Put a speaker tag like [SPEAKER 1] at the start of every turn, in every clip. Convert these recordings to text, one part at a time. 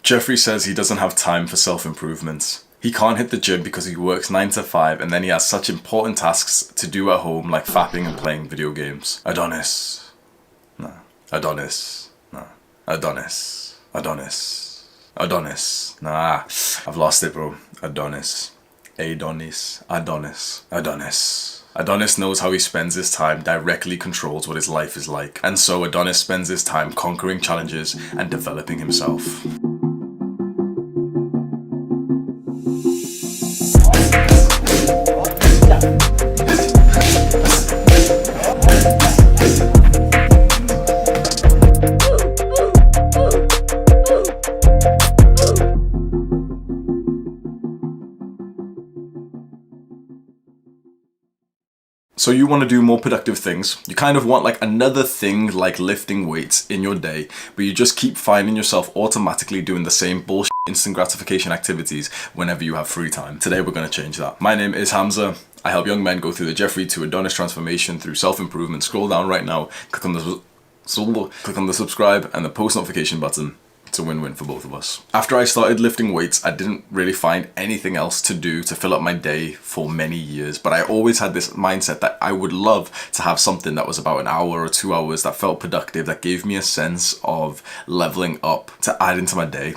[SPEAKER 1] Jeffrey says he doesn't have time for self-improvement. He can't hit the gym because he works 9 to 5 and then he has such important tasks to do at home like fapping and playing video games. Adonis. No. Adonis. No. Adonis. Adonis. Adonis. Nah. I've lost it, bro. Adonis. Adonis. Adonis. Adonis. Adonis knows how he spends his time directly controls what his life is like. And so Adonis spends his time conquering challenges and developing himself. So you want to do more productive things. You kind of want like another thing like lifting weights in your day, but you just keep finding yourself automatically doing the same bullshit instant gratification activities whenever you have free time. Today we're going to change that. My name is Hamza. I help young men go through the Jeffrey to Adonis transformation through self-improvement. Scroll down right now, click on the subscribe and the post notification button. It's a win-win for both of us. After I started lifting weights, I didn't really find anything else to do to fill up my day for many years, but I always had this mindset that I would love to have something that was about an hour or 2 hours that felt productive, that gave me a sense of leveling up to add into my day.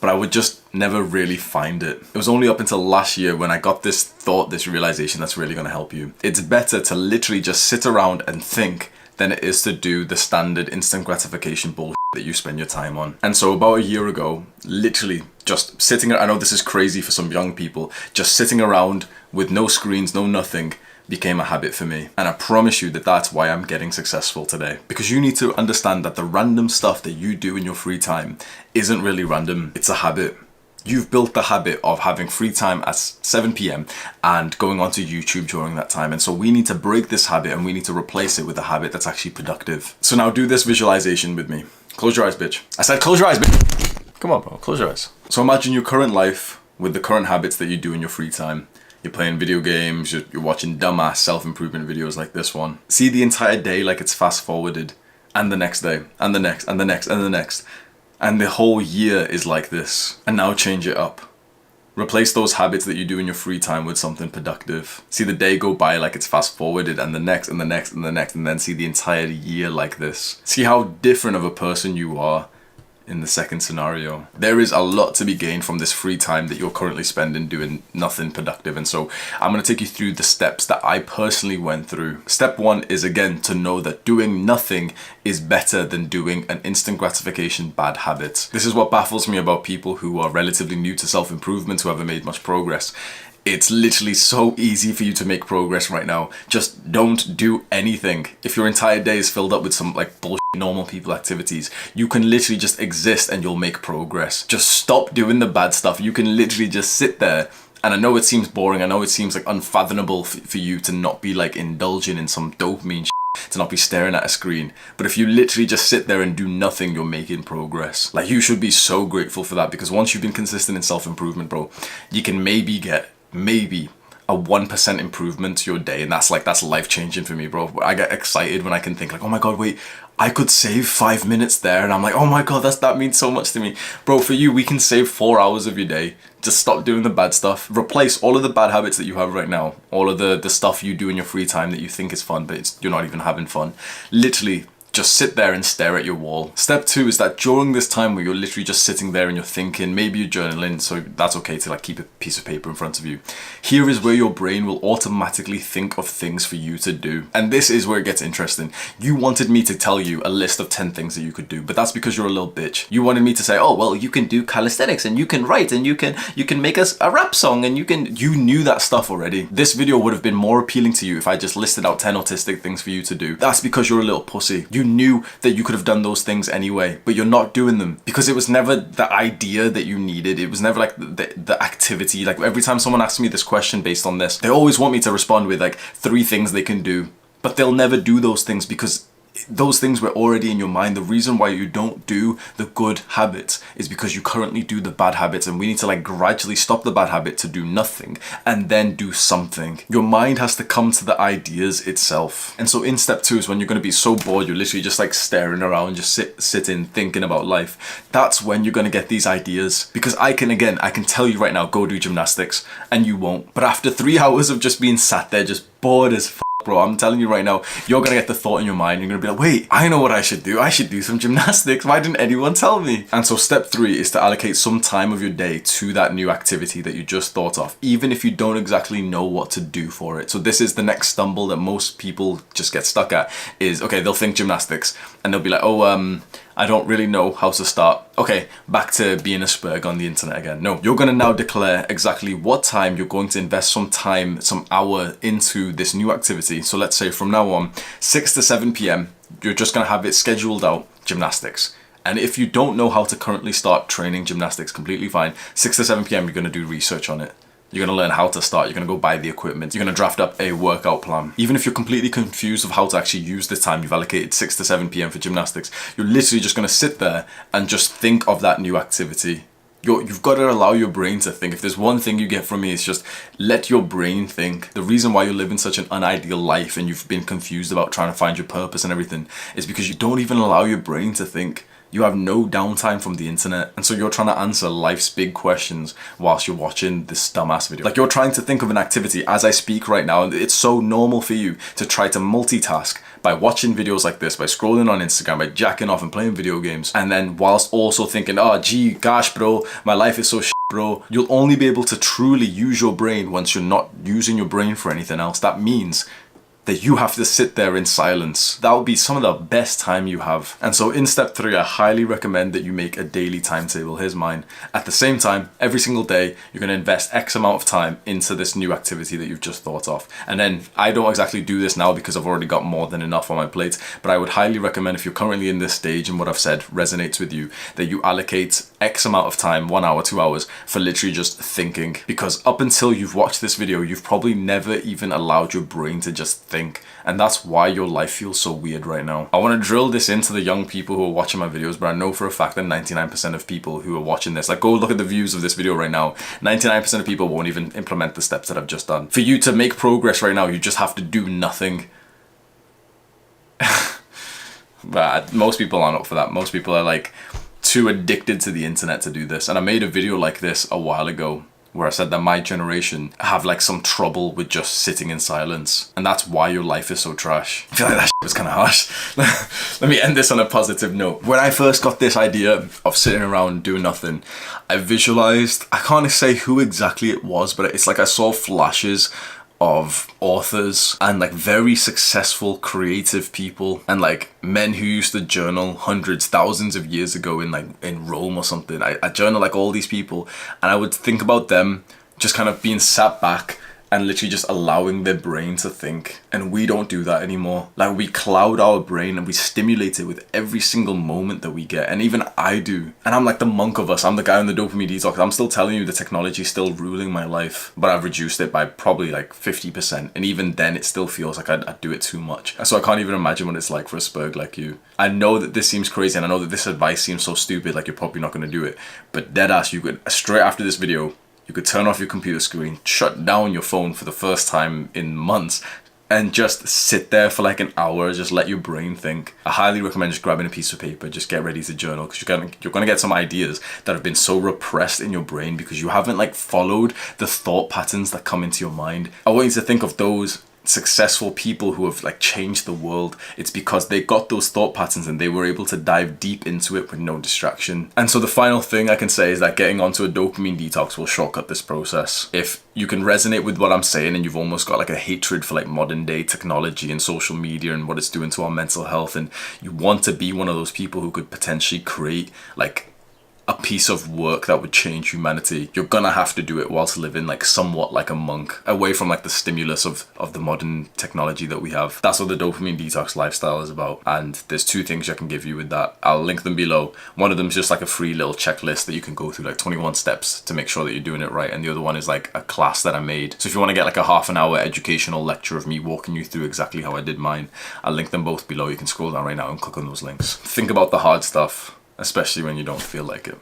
[SPEAKER 1] But I would just never really find it. It was only up until last year when I got this thought, this realization that's really gonna help you. It's better to literally just sit around and think than it is to do the standard instant gratification bullshit that you spend your time on. And so about a year ago, literally just sitting, I know this is crazy for some young people, just sitting around with no screens, no nothing, became a habit for me. And I promise you that that's why I'm getting successful today. Because you need to understand that the random stuff that you do in your free time isn't really random, it's a habit. You've built the habit of having free time at 7 p.m. and going onto YouTube during that time. And so we need to break this habit and we need to replace it with a habit that's actually productive. So now do this visualization with me. Close your eyes, bitch. I said close your eyes, bitch. Come on, bro, close your eyes. So imagine your current life with the current habits that you do in your free time. You're playing video games, you're watching dumbass self-improvement videos like this one. See the entire day like it's fast forwarded, and the next day, and the next, and the next, and the next. And the whole year is like this. And now change it up. Replace those habits that you do in your free time with something productive. See the day go by like it's fast forwarded, and the next, and the next, and the next, and then see the entire year like this. See how different of a person you are in the second scenario. There is a lot to be gained from this free time that you're currently spending doing nothing productive. And so I'm going to take you through the steps that I personally went through. Step 1 is, again, to know that doing nothing is better than doing an instant gratification bad habit. This is what baffles me about people who are relatively new to self-improvement, who haven't made much progress. It's literally so easy for you to make progress right now. Just don't do anything. If your entire day is filled up with some like bullshit normal people activities, you can literally just exist and you'll make progress. Just stop doing the bad stuff. You can literally just sit there. And I know it seems boring. I know it seems like unfathomable for you to not be like indulging in some dopamine shit, to not be staring at a screen. But if you literally just sit there and do nothing, you're making progress. Like, you should be so grateful for that, because once you've been consistent in self-improvement, bro, you can maybe get a 1% improvement to your day, and that's life-changing for me, bro. I get excited when I can think like, oh my god, wait, I could save 5 minutes there, and I'm like, oh my god, that means so much to me. Bro, for you, we can save 4 hours of your day. Just stop doing the bad stuff. Replace all of the bad habits that you have right now, all of the stuff you do in your free time that you think is fun, but you're not even having fun. Literally, just sit there and stare at your wall. Step 2 is that during this time where you're literally just sitting there and you're thinking, maybe you're journaling, so that's okay to like keep a piece of paper in front of you. Here is where your brain will automatically think of things for you to do. And this is where it gets interesting. You wanted me to tell you a list of 10 things that you could do, but that's because you're a little bitch. You wanted me to say, oh, well, you can do calisthenics and you can write and you can make us a rap song and you knew that stuff already. This video would have been more appealing to you if I just listed out 10 autistic things for you to do. That's because you're a little pussy. You knew that you could have done those things anyway, but you're not doing them because it was never the idea that you needed. It was never like the activity. Like, every time someone asks me this question based on this, they always want me to respond with like 3 things they can do, but they'll never do those things because those things were already in your mind. The reason why you don't do the good habits is because you currently do the bad habits, and we need to like gradually stop the bad habit to do nothing and then do something. Your mind has to come to the ideas itself. And so in step 2 is when you're going to be so bored, you're literally just like staring around, just sitting, thinking about life. That's when you're going to get these ideas. Because I can tell you right now, go do gymnastics, and you won't. But after 3 hours of just being sat there, just bored as bro, I'm telling you right now, you're gonna get the thought in your mind. You're gonna be like, wait, I know what I should do. I should do some gymnastics. Why didn't anyone tell me? And so step 3 is to allocate some time of your day to that new activity that you just thought of, even if you don't exactly know what to do for it. So this is the next stumble that most people just get stuck at is, okay, they'll think gymnastics and they'll be like, oh, I don't really know how to start. Okay, back to being a spurg on the internet again. No, you're gonna now declare exactly what time you're going to invest some time, some hour into this new activity. So let's say from now on, 6 to 7 p.m, you're just gonna have it scheduled out, gymnastics. And if you don't know how to currently start training gymnastics, completely fine. 6 to 7 p.m, you're gonna do research on it. You're going to learn how to start. You're going to go buy the equipment. You're going to draft up a workout plan. Even if you're completely confused of how to actually use the time you've allocated 6 to 7 p.m. for gymnastics, you're literally just going to sit there and just think of that new activity. You've got to allow your brain to think. If there's one thing you get from me, it's just let your brain think. The reason why you're living such an unideal life and you've been confused about trying to find your purpose and everything is because you don't even allow your brain to think. You have no downtime from the internet, and so you're trying to answer life's big questions whilst you're watching this dumbass video. Like, you're trying to think of an activity as I speak right now, and it's so normal for you to try to multitask by watching videos like this, by scrolling on Instagram, by jacking off and playing video games, and then whilst also thinking, oh gee, gosh bro, my life is so shit, bro. You'll only be able to truly use your brain once you're not using your brain for anything else. That means that you have to sit there in silence. That would be some of the best time you have. And so in step 3, I highly recommend that you make a daily timetable. Here's mine. At the same time, every single day, you're gonna invest X amount of time into this new activity that you've just thought of. And then I don't exactly do this now because I've already got more than enough on my plate, but I would highly recommend, if you're currently in this stage and what I've said resonates with you, that you allocate X amount of time, 1 hour, 2 hours, for literally just thinking. Because up until you've watched this video, you've probably never even allowed your brain to just think. And that's why your life feels so weird right now. I want to drill this into the young people who are watching my videos, but I know for a fact that 99% of people who are watching this, like, go look at the views of this video right now, 99% of people won't even implement the steps that I've just done. For you to make progress right now, you just have to do nothing. But most people aren't up for that. Most people are like too addicted to the internet to do this. And I made a video like this a while ago where I said that my generation have like some trouble with just sitting in silence, and that's why your life is so trash. I feel like that shit was kind of harsh. Let me end this on a positive note. When I first got this idea of sitting around doing nothing, I visualized, I can't say who exactly it was, but it's like I saw flashes of authors and like very successful creative people and like men who used to journal hundreds, thousands of years ago in Rome or something. I journal like all these people, and I would think about them just kind of being sat back and literally just allowing their brain to think. And we don't do that anymore. Like, we cloud our brain and we stimulate it with every single moment that we get. And even I do. And I'm like the monk of us. I'm the guy on the dopamine detox. I'm still telling you the technology is still ruling my life, but I've reduced it by probably like 50%. And even then it still feels like I do it too much. And so I can't even imagine what it's like for a spurg like you. I know that this seems crazy, and I know that this advice seems so stupid, like you're probably not going to do it. But deadass, you could, straight after this video, you could turn off your computer screen, shut down your phone for the first time in months, and just sit there for like an hour, just let your brain think. I highly recommend just grabbing a piece of paper, just get ready to journal, because you're gonna get some ideas that have been so repressed in your brain because you haven't like followed the thought patterns that come into your mind. I want you to think of those successful people who have like changed the world. It's because they got those thought patterns and they were able to dive deep into it with no distraction. And so the final thing I can say is that getting onto a dopamine detox will shortcut this process. If you can resonate with what I'm saying and you've almost got like a hatred for like modern day technology and social media and what it's doing to our mental health, and you want to be one of those people who could potentially create like a piece of work that would change humanity, you're gonna have to do it whilst living like somewhat like a monk, away from like the stimulus of the modern technology that we have. That's what the dopamine detox lifestyle is about. And there's two things I can give you with that. I'll link them below. One of them is just like a free little checklist that you can go through, like 21 steps to make sure that you're doing it right. And the other one is like a class that I made. So if you want to get like a half-an-hour educational lecture of me walking you through exactly how I did mine, I'll link them both below. You can scroll down right now and click on those links. Think about the hard stuff, especially when you don't feel like it.